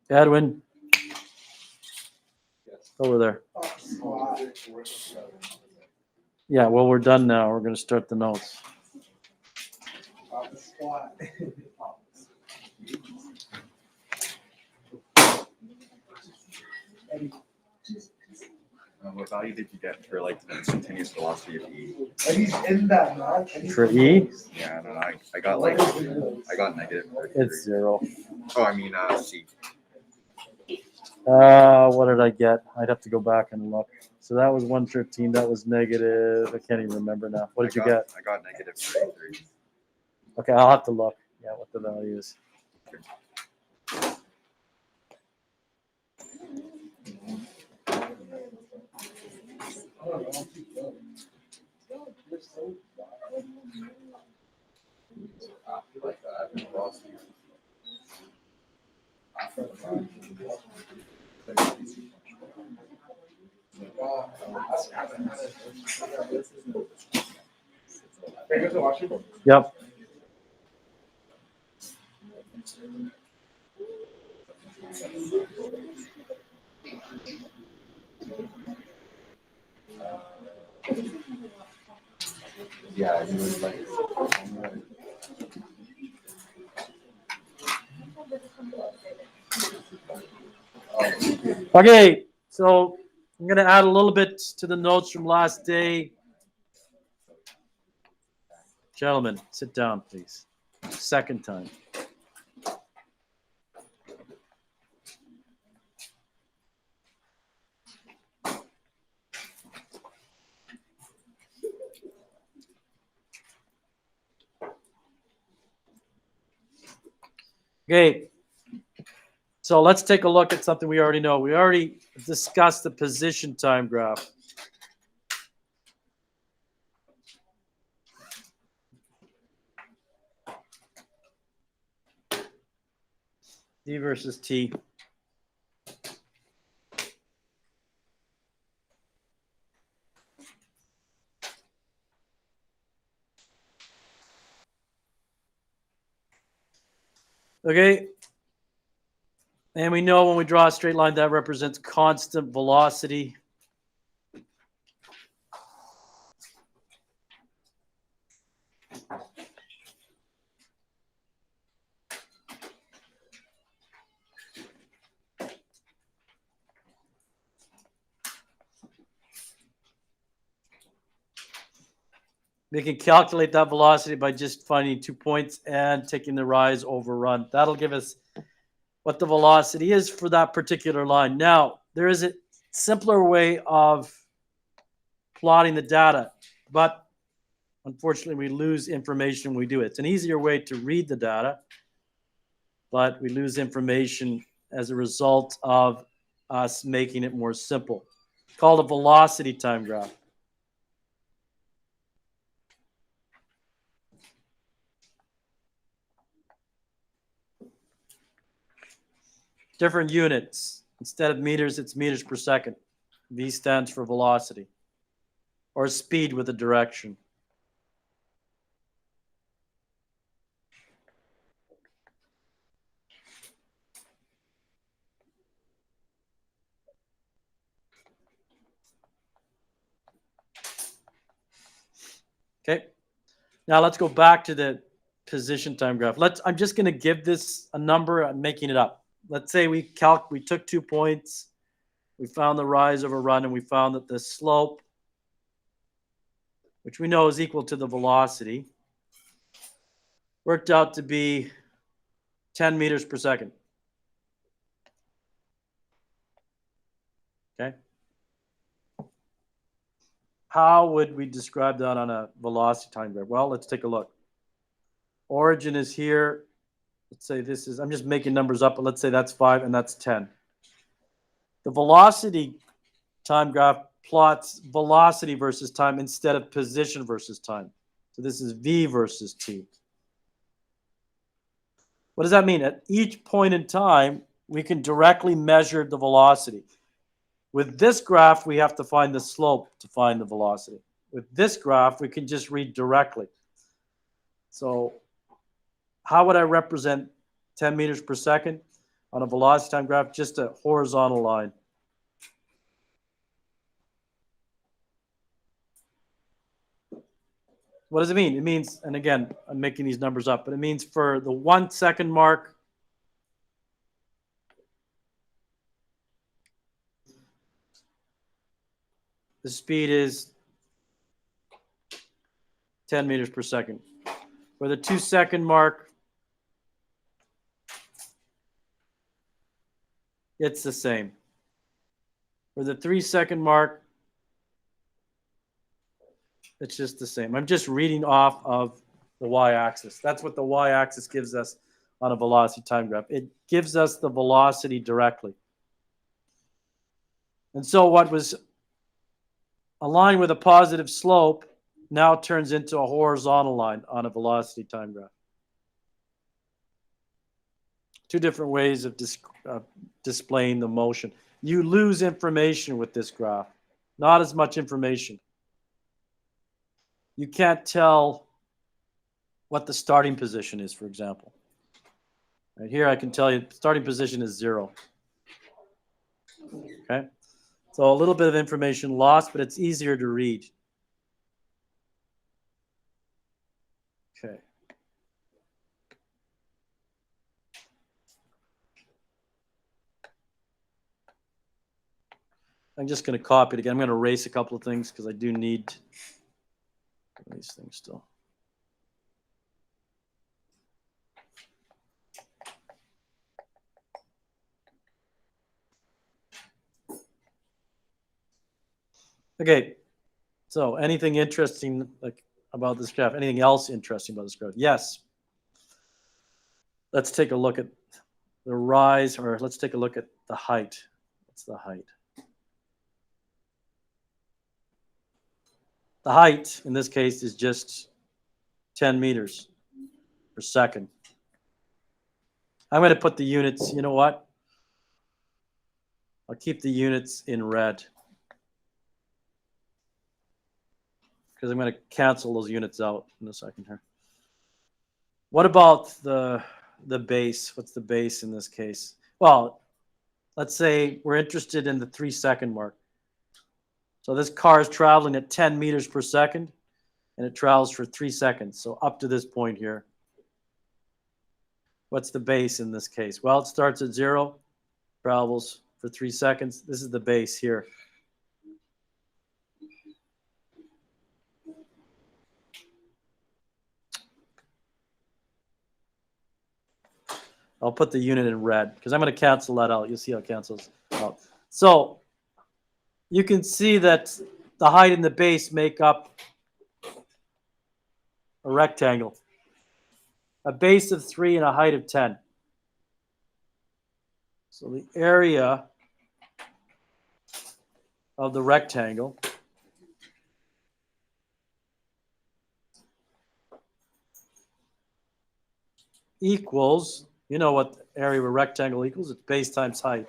Edwin, over there. Yeah, well, we're done now. We're going to start the notes. What value did you get for like the instantaneous velocity of E? For E, Yeah, I don't know. I got negative. it's 0. Oh, I mean C. What did I get? I'd have to go back and look. So that was 113. That was negative. I can't even remember now. What did you get? I got negative 33. Okay, I'll have to look. Yeah, what the value is. Yep. Yeah, he was like. Okay, so I'm going to add a little bit to the notes from last day. Gentlemen, sit down, please. Second time. Okay, so let's take a look at something we already know. We already discussed the position time graph. D versus T. Okay, and we know when we draw a straight line that represents constant velocity. We can calculate that velocity by just finding 2 points and taking the rise over run. That'll give us what the velocity is for that particular line. Now, there is a simpler way of plotting the data, but unfortunately, we lose information when we do it. It's an easier way to read the data, but we lose information as a result of us making it more simple. It's called a velocity time graph. Different units. Instead of meters, it's meters per second. V stands for velocity, or speed with a direction. Okay. Now let's go back to the position time graph. I'm just going to give this a number. I'm making it up. Let's say we took 2 points. We found the rise over run, and we found that the slope, which we know is equal to the velocity, worked out to be 10 meters per second. Okay. How would we describe that on a velocity time graph? Well, let's take a look. Origin is here. Let's say this is, I'm just making numbers up, but let's say that's 5 and that's 10. The velocity time graph plots velocity versus time instead of position versus time. So this is V versus T. What does that mean? At each point in time, we can directly measure the velocity. With this graph, we have to find the slope to find the velocity. With this graph, we can just read directly. So how would I represent 10 meters per second? on a velocity time graph, just a horizontal line. What does it mean? It means, and again, I'm making these numbers up, but it means for the 1 second mark, the speed is 10 meters per second. For the 2 second mark, it's the same. For the 3 second mark, it's just the same. I'm just reading off of the y-axis. That's what the y-axis gives us on a velocity time graph. It gives us the velocity directly. And so what was a line with a positive slope now turns into a horizontal line on a velocity time graph. Two different ways of displaying the motion. You lose information with this graph, not as much information. You can't tell what the starting position is, for example. Right here, I can tell you starting position is 0. Okay? So a little bit of information lost, but it's easier to read. Okay. I'm just going to copy it again. I'm going to erase a couple of things because I do need these things still. Okay, so anything interesting about this graph? Anything else interesting about this graph? Yes. Let's take a look at the rise, or let's take a look at the height. What's the height? The height, in this case, is just 10 meters per second. I'm going to put the units, you know what? I'll keep the units in red, because I'm going to cancel those units out in a second here. What about the base? What's the base in this case? Well, let's say we're interested in the 3 second mark. So this car is traveling at 10 meters per second, and it travels for 3 seconds. So up to this point here. What's the base in this case? Well, it starts at 0, travels for 3 seconds. This is the base here. I'll put the unit in red because I'm going to cancel that out. You'll see how it cancels out. So you can see that the height and the base make up a rectangle. A base of 3 and a height of 10. So the area of the rectangle equals, you know what the area of a rectangle equals? It's base times height.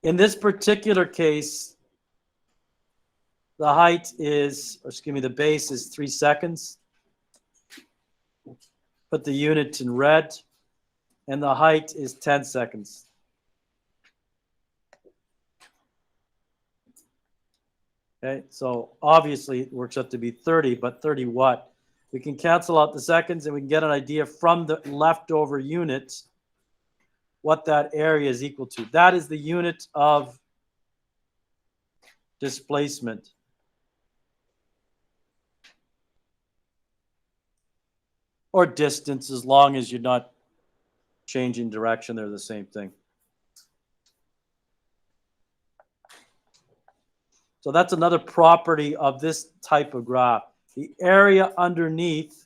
In this particular case, the height is, or excuse me, the base is 3 seconds. Put the unit in red, and the height is 10 seconds. Okay, so obviously it works out to be 30, but 30 what? We can cancel out the seconds and we can get an idea from the leftover units what that area is equal to. That is the unit of displacement. Or distance, as long as you're not changing direction, they're the same thing. So that's another property of this type of graph. The area underneath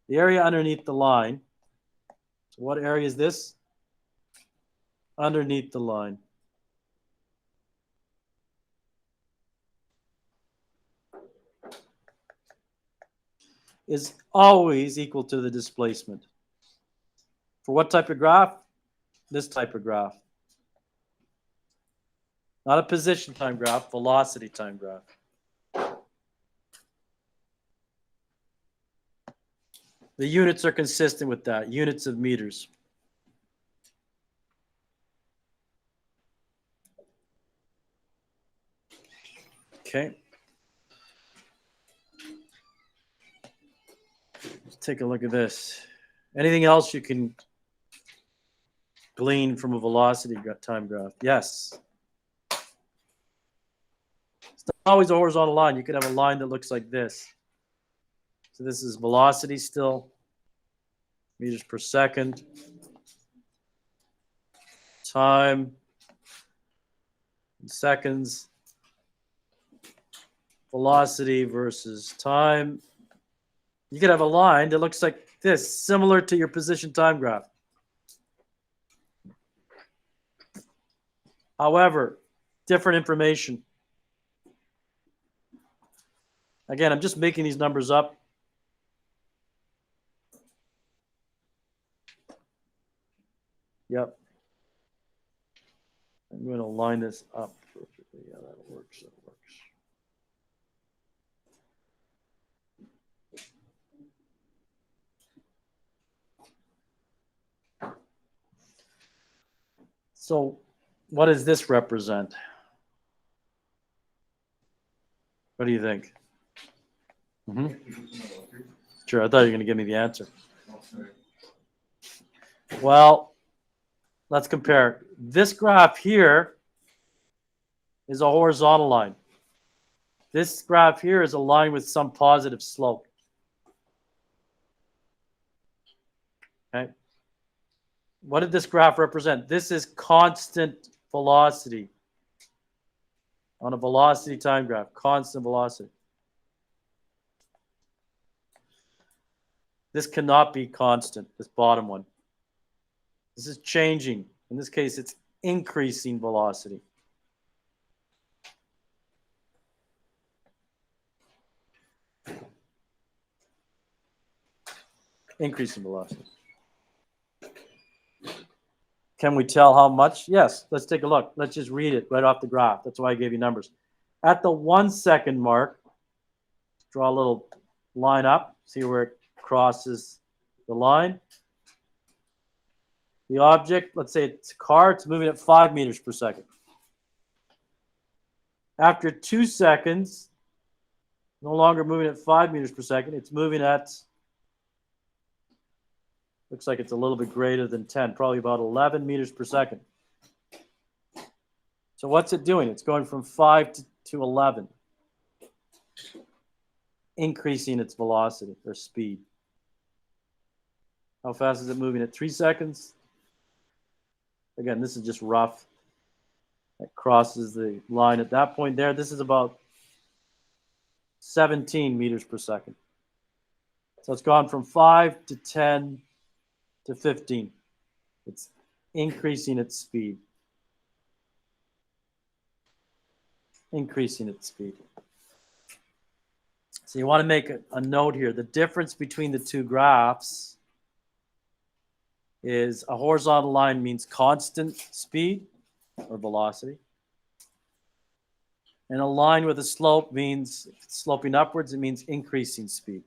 the line. So what area is this? Underneath the line. Is always equal to the displacement. For what type of graph? This type of graph. Not a position time graph, velocity time graph. The units are consistent with that, units of meters. Okay. Let's take a look at this. Anything else you can glean from a velocity time graph? Yes. It's not always a horizontal line. You could have a line that looks like this. So this is velocity still, meters per second, time, in seconds, velocity versus time. You could have a line that looks like this, similar to your position time graph. However, different information. Again, I'm just making these numbers up. Yep. I'm going to line this up perfectly. Yeah, that works. That works. So what does this represent? What do you think? Sure, I thought you were going to give me the answer. Well, let's compare. This graph here is a horizontal line. This graph here is a line with some positive slope. Okay. What did this graph represent? This is constant velocity on a velocity time graph, constant velocity. This cannot be constant, this bottom one. This is changing. In this case, it's increasing velocity. Increasing velocity. Can we tell how much? Yes, let's take a look. Let's just read it right off the graph. That's why I gave you numbers. At the 1 second mark, draw a little line up, see where it crosses the line. The object, let's say it's a car, it's moving at 5 meters per second. After 2 seconds, no longer moving at 5 meters per second, it's moving at, looks like it's a little bit greater than 10, probably about 11 meters per second. So what's it doing? It's going from 5 to 11, increasing its velocity or speed. How fast is it moving at 3 seconds? Again, this is just rough. It crosses the line at that point there. This is about 17 meters per second. So it's gone from 5 to 10 to 15. It's increasing its speed. Increasing its speed. So you want to make a note here. The difference between the two graphs is a horizontal line means constant speed or velocity. And a line with a slope means, if it's sloping upwards, it means increasing speed.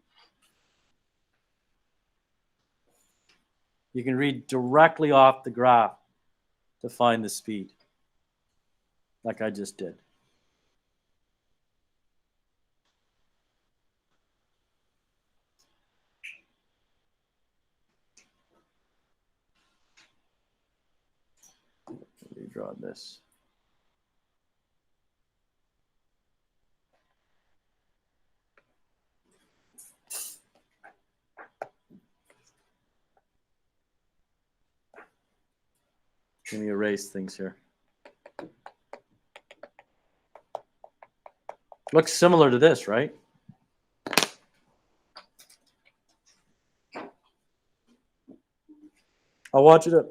You can read directly off the graph to find the speed, like I just did. Redraw this. Let me erase things here. Looks similar to this, right? I want you to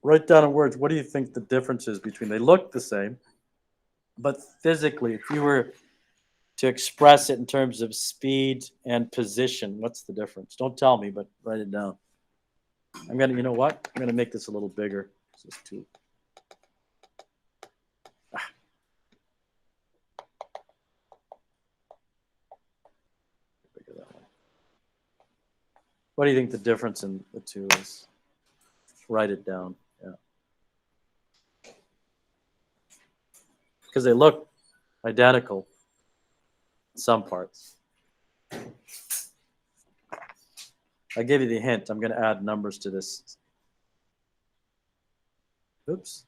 write down in words, what do you think the difference is between, they look the same, but physically, if you were to express it in terms of speed and position, what's the difference? Don't tell me, but write it down. I'm going to, you know what? I'm going to make this a little bigger. This is too. Bigger that way. What do you think the difference in the two is? Write it down. Yeah. Because they look identical. some parts. I gave you the hint. I'm going to add numbers to this. Oops.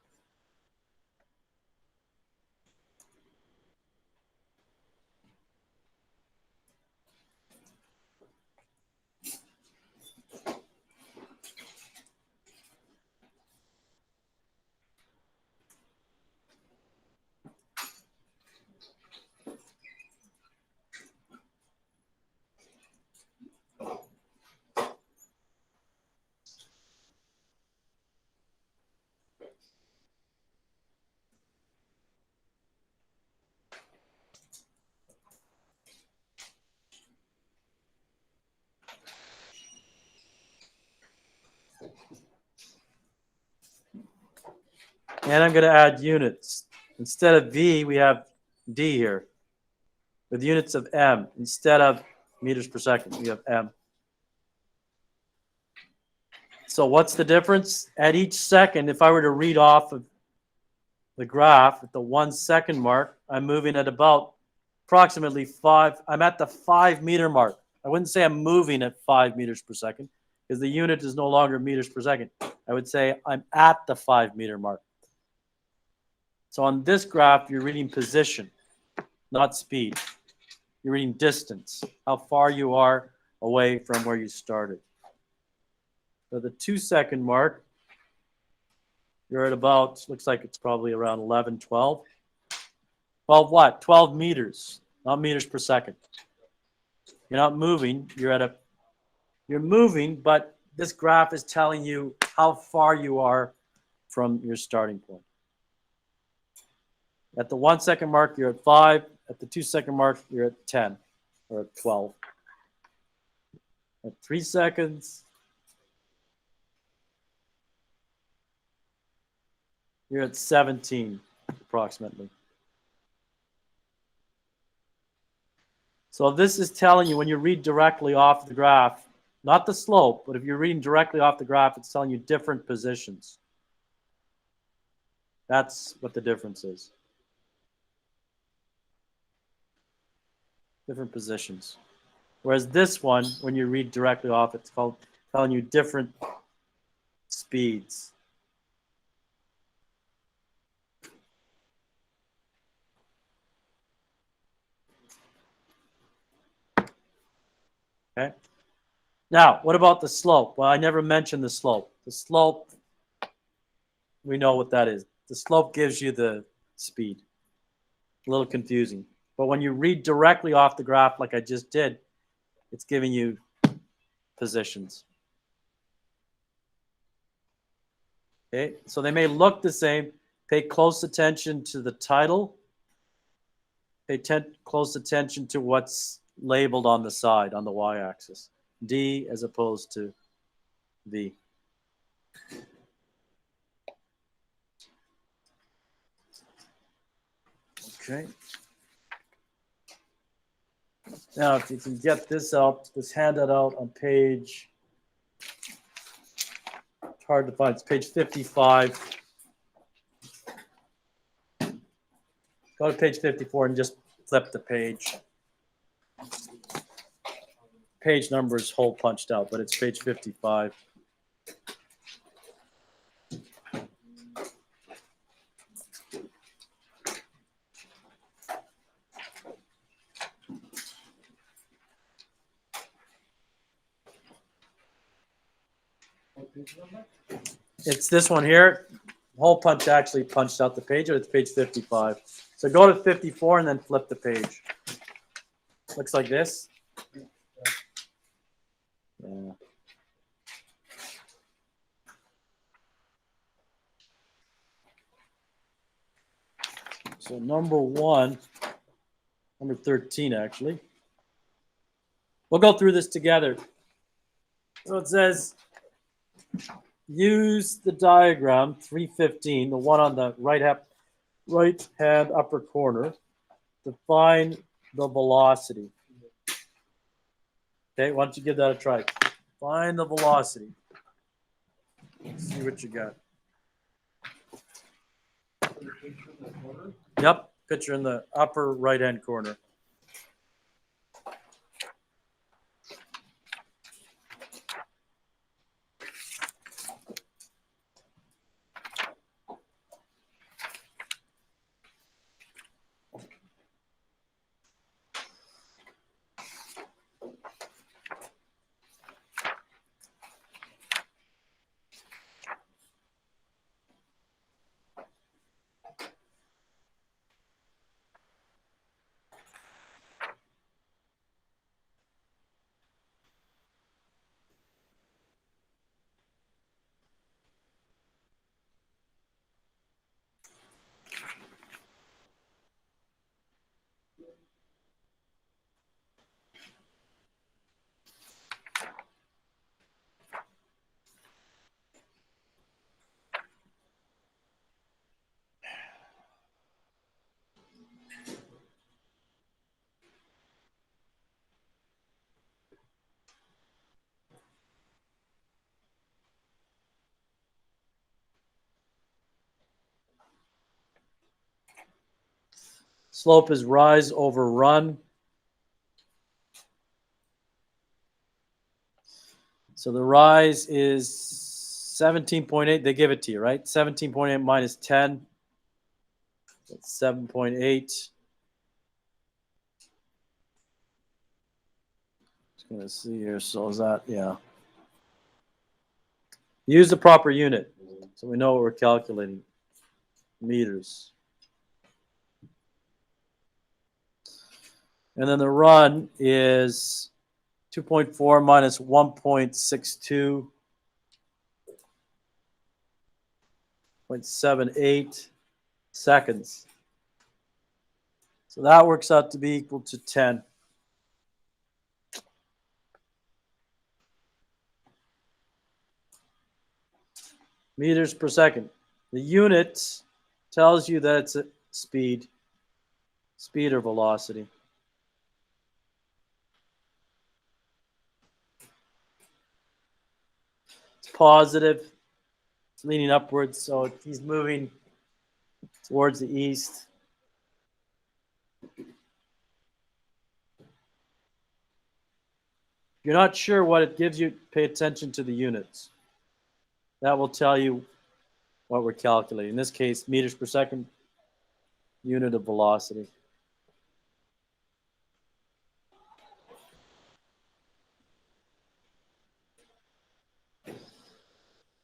And I'm going to add units. Instead of V, we have D here. With units of M. Instead of meters per second, we have M. So what's the difference? At each second, if I were to read off of the graph at the 1 second mark, I'm moving at about approximately 5. I'm at the 5 meter mark. I wouldn't say I'm moving at 5 meters per second because the unit is no longer meters per second. I would say I'm at the 5 meter mark. So on this graph, you're reading position, not speed. You're reading distance, how far you are away from where you started. So the 2 second mark, you're at about, looks like it's probably around 11, 12. 12 what? 12 meters, not meters per second. You're not moving, you're moving, but this graph is telling you how far you are from your starting point. At the 1 second mark, you're at 5. At the 2 second mark, you're at 10 or at 12. At 3 seconds, you're at 17 approximately. So this is telling you when you read directly off the graph, not the slope, but if you're reading directly off the graph, it's telling you different positions. That's what the difference is. Different positions. Whereas this one, when you read directly off, it's telling you different speeds. Okay. Now, what about the slope? Well, I never mentioned the slope. The slope, we know what that is. The slope gives you the speed. A little confusing. But when you read directly off the graph like I just did, it's giving you positions. Okay, so they may look the same. Pay close attention to the title. Pay close attention to what's labeled on the side, on the y-axis. D as opposed to V. Okay. Now, if you can get this out, this handout out on page, it's hard to find, it's page 55. Go to page 54 and just flip the page. Page number is hole punched out, but it's page 55. It's this one here. Hole punch actually punched out the page, or it's page 55. So go to 54 and then flip the page. Looks like this. Yeah. So number 13 actually. We'll go through this together. So it says, use the diagram 315, the one on the right hand upper corner, to find the velocity. Okay, why don't you give that a try? Find the velocity. Let's see what you got. Yep, picture in the upper right hand corner. Slope is rise over run. So the rise is 17.8. They give it to you, right? 17.8 minus 10. That's 7.8. Just gonna see here. So is that, yeah. Use the proper unit so we know what we're calculating. Meters. And then the run is 2.4 minus 1.62. 0.78 seconds. So that works out to be equal to 10. Meters per second. The unit tells you that it's a speed or velocity. It's positive. It's leaning upwards, so he's moving towards the east. If you're not sure what it gives you, pay attention to the units. That will tell you what we're calculating. In this case, meters per second, unit of velocity.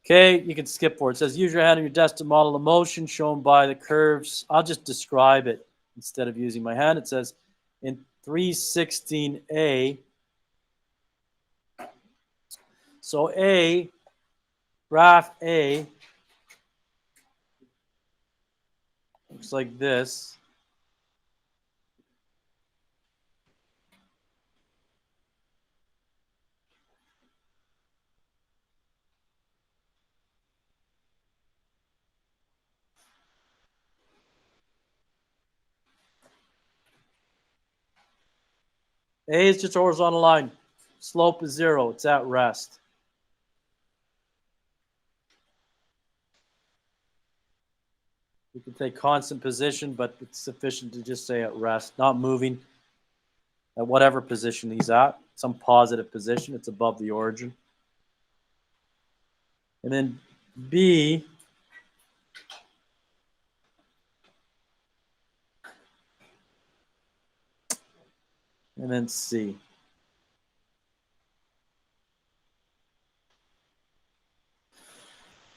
Okay, you can skip forward. It says use your hand on your desk to model the motion shown by the curves. I'll just describe it instead of using my hand. It says in 316A, so A, graph A, looks like this. A is just a horizontal line. Slope is 0. It's at rest. You can take constant position, but it's sufficient to just say at rest, not moving at whatever position he's at, some positive position. It's above the origin. And then B, and then C.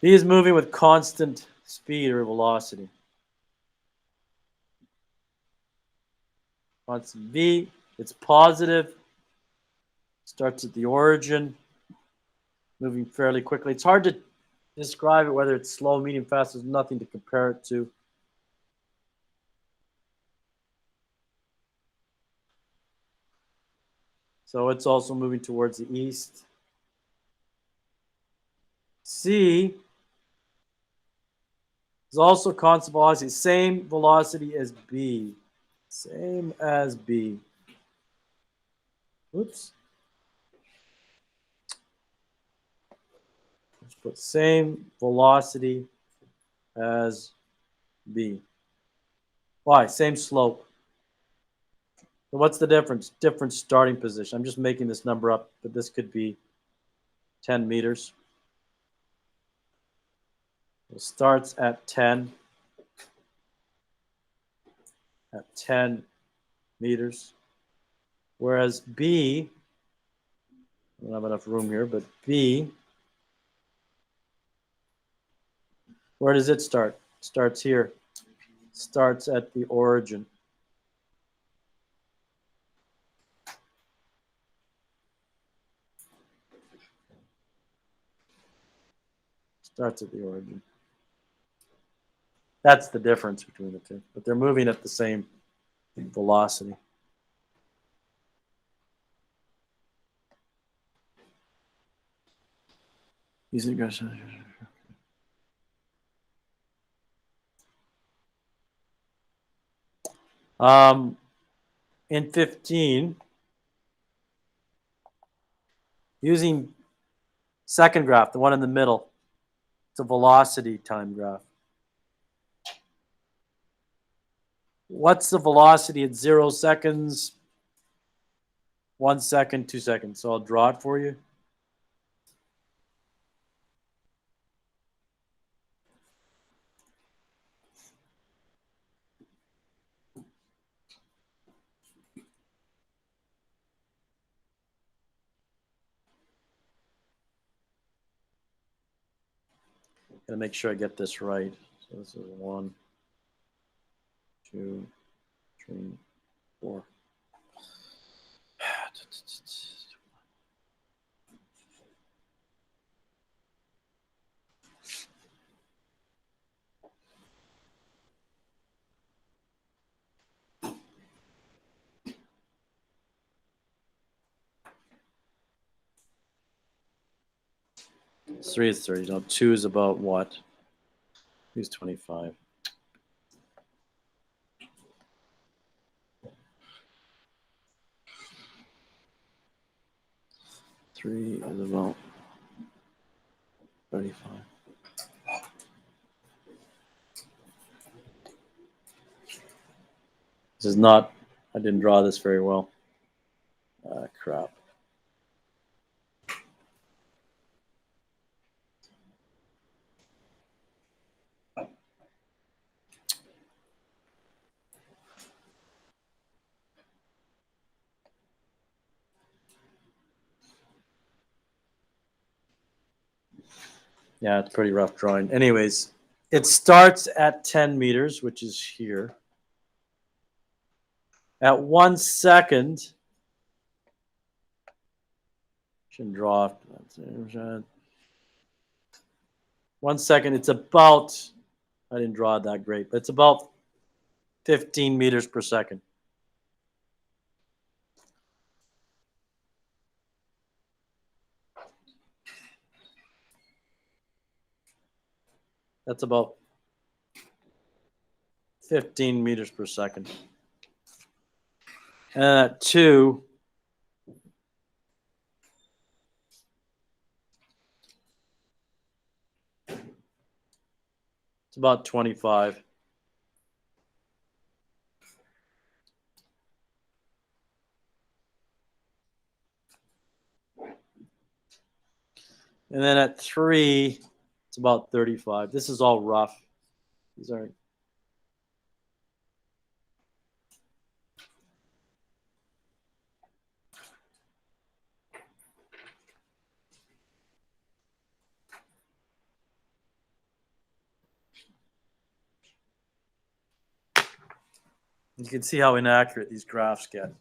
B is moving with constant speed or velocity. Constant V, it's positive, starts at the origin, moving fairly quickly. It's hard to describe it, whether it's slow, medium, fast. There's nothing to compare it to. So it's also moving towards the east. C is also constant velocity, same velocity as B. Same as B. Oops. Let's put same velocity as B. Why? Same slope. So what's the difference? Different starting position. I'm just making this number up, but this could be 10 meters. It starts at 10 meters, whereas B, I don't have enough room here, but B, where does it start? It starts here. Starts at the origin. Starts at the origin. That's the difference between the two, but they're moving at the same velocity. Using guys. In 15, using second graph, the one in the middle, it's a velocity time graph. What's the velocity at 0 seconds, 1 second, 2 seconds? So I'll draw it for you. Gotta make sure I get this right. So this is 1, 2, 3, 4. Three is 30. No, 2 is about what? 2 is 25. Three is about 35. This is not, I didn't draw this very well. Crap. Yeah, it's pretty rough drawing. Anyways, it starts at 10 meters, which is here. At 1 second, shouldn't draw. 1 second, it's about, I didn't draw it that great, but it's about 15 meters per second. That's about 15 meters per second. And at 2, it's about 25. And then at 3, it's about 35. This is all rough. These aren't. You can see how inaccurate these graphs get.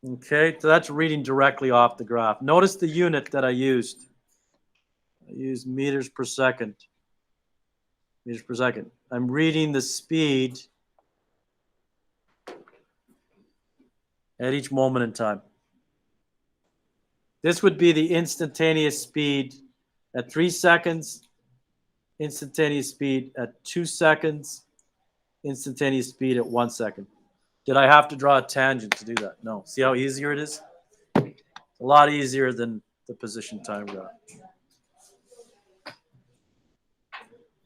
Okay, so that's reading directly off the graph. Notice the unit that I used. I used meters per second. Meters per second. I'm reading the speed at each moment in time. This would be the instantaneous speed at 3 seconds, instantaneous speed at 2 seconds, instantaneous speed at 1 second. Did I have to draw a tangent to do that? No. See how easier it is? It's a lot easier than the position time graph.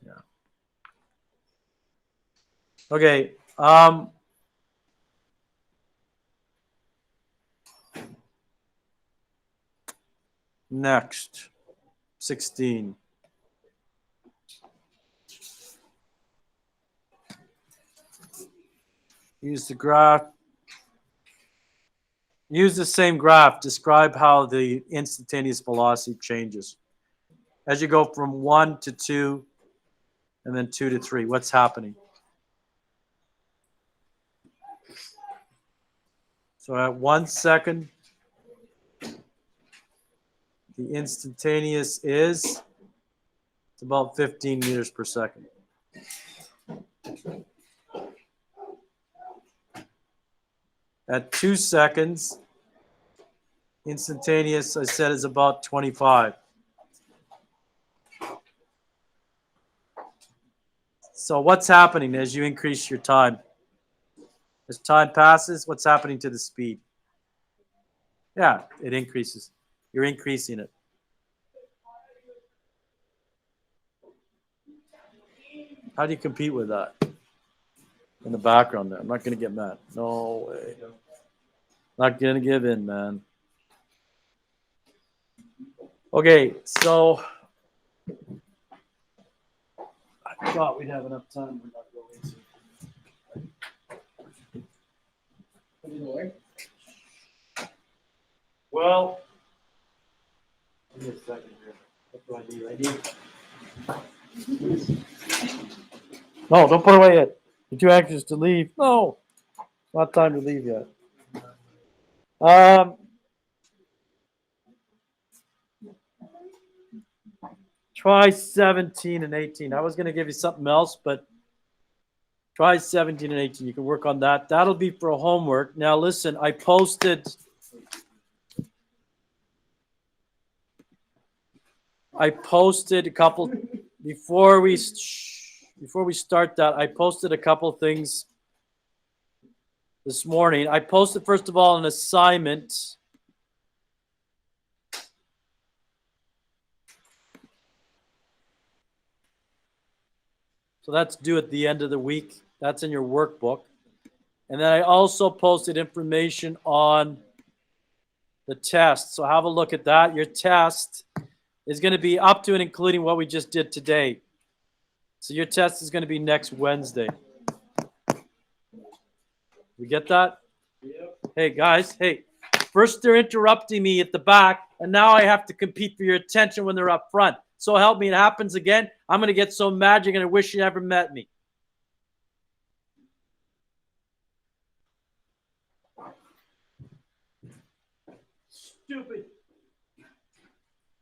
Yeah. Okay. Next, 16. Use the graph. Use the same graph. Describe how the instantaneous velocity changes. As you go from 1 to 2, and then 2 to 3, what's happening? So at 1 second, the instantaneous is, it's about 15 meters per second. At 2 seconds, instantaneous, I said, is about 25. So what's happening as you increase your time? As time passes, what's happening to the speed? Yeah, it increases. You're increasing it. How do you compete with that? In the background there. I'm not gonna get mad. No way. Not gonna give in, man. Okay, so I thought we'd have enough time. We're not going to. Well, give me a second here. What do I need? No, don't put it away yet. You're too anxious to leave. No, it's not time to leave yet. Try 17 and 18. I was going to give you something else, but try 17 and 18. You can work on that. That'll be for homework. Now, listen, I posted a couple before we start that. I posted a couple things this morning. I posted, first of all, an assignment. So that's due at the end of the week. That's in your workbook. And then I also posted information on the test. So have a look at that. Your test is going to be up to and including what we just did today. So your test is going to be next Wednesday. We get that? Yep. Hey, guys. Hey, first they're interrupting me at the back, and now I have to compete for your attention when they're up front. So help me, it happens again. I'm going to get so mad you're going to wish you never met me. Stupid.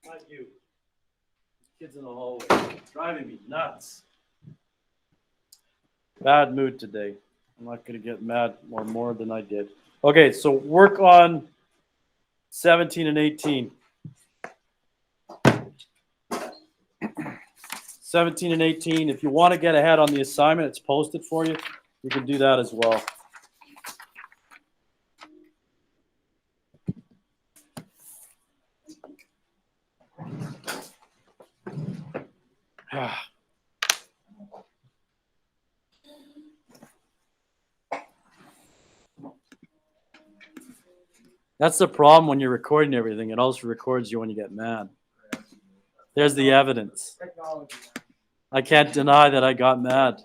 Not you. Kids in the hallway. Driving me nuts. Bad mood today. I'm not going to get mad more than I did. Okay, so work on 17 and 18. 17 and 18. If you want to get ahead on the assignment, it's posted for you. You can do that as well. That's the problem when you're recording everything. It also records you when you get mad. There's the evidence. I can't deny that I got mad.